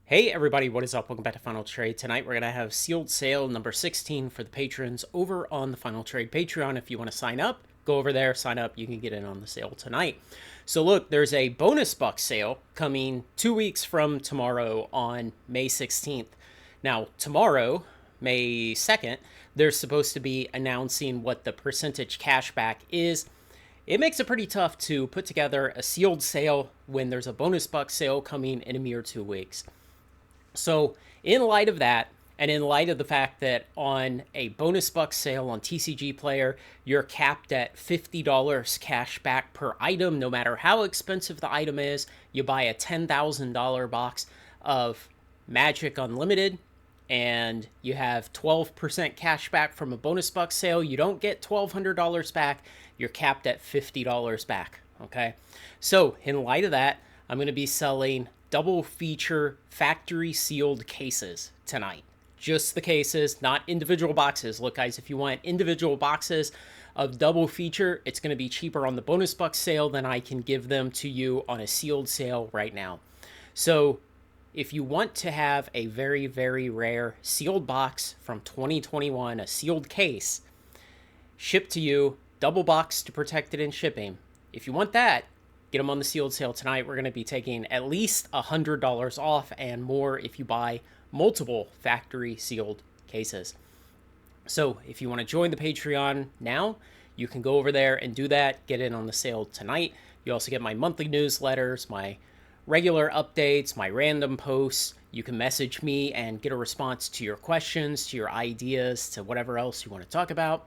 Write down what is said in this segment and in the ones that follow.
Hey everybody, what is up? Welcome back to Final Trade. Tonight we're going to have sealed sale number 16 for the patrons over on the Final Trade Patreon. If you want to sign up, go over there, sign up, you can get in on the sale tonight. So look, there's a bonus buck sale coming 2 weeks from tomorrow on May 16th. Now, tomorrow, May 2nd, they're supposed to be announcing what the percentage cashback is. It makes it pretty tough to put together a sealed sale when there's a bonus buck sale coming in a mere 2 weeks. So, in light of that, and in light of the fact that on a bonus buck sale on TCG Player, you're capped at $50 cash back per item, no matter how expensive the item is. You buy a $10,000 box of Magic Unlimited, and you have 12% cash back from a bonus buck sale. You don't get $1,200 back. You're capped at $50 back. Okay. So, in light of that, I'm going to be selling double feature factory sealed cases tonight. Just the cases, not individual boxes. Look, guys, if you want individual boxes of double feature, it's going to be cheaper on the bonus buck sale than I can give them to you on a sealed sale right now. So if you want to have a very, very rare sealed box from 2021, a sealed case, shipped to you, double box to protect it in shipping, if you want that, get them on the sealed sale tonight. We're going to be taking at least $100 off and more if you buy multiple factory sealed cases. So if you want to join the Patreon now, you can go over there and do that. Get in on the sale tonight. You also get my monthly newsletters, my regular updates, my random posts. You can message me and get a response to your questions, to your ideas, to whatever else you want to talk about.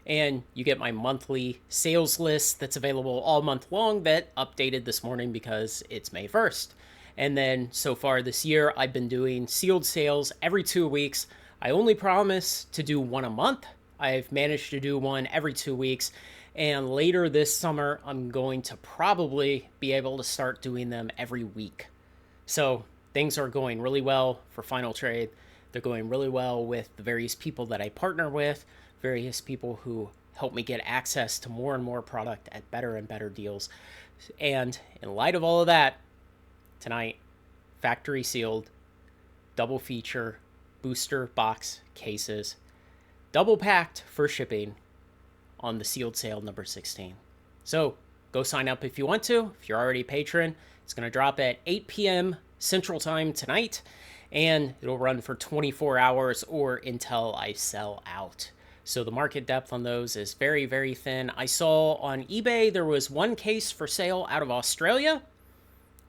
And you get my monthly sales list that's available all month long that updated this morning because it's May 1st. And then so far this year, I've been doing sealed sales every 2 weeks. I only promise to do one a month. I've managed to do one every 2 weeks. And later this summer, I'm going to probably be able to start doing them every week. So things are going really well for Final Trade. They're going really well with the various people that I partner with, various people who help me get access to more and more product at better and better deals. And in light of all of that, tonight, factory sealed, double feature, booster box cases, double packed for shipping on the sealed sale number 16. So go sign up if you want to. If you're already a patron, it's going to drop at 8 p.m. Central Time tonight, and it'll run for 24 hours or until I sell out. So the market depth on those is very, very thin. I saw on eBay there was one case for sale out of Australia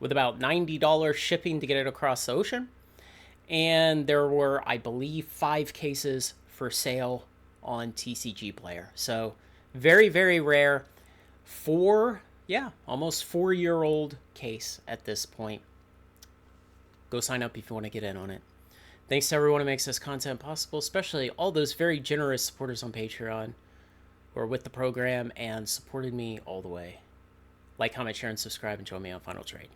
with about $90 shipping to get it across the ocean. And there were, I believe, 5 cases for sale on TCG Player. So very, very rare. Almost 4-year-old case at this point. Go sign up if you want to get in on it. Thanks to everyone who makes this content possible, especially all those very generous supporters on Patreon who are with the program and supported me all the way. Like, comment, share, and subscribe, and join me on Final Trade.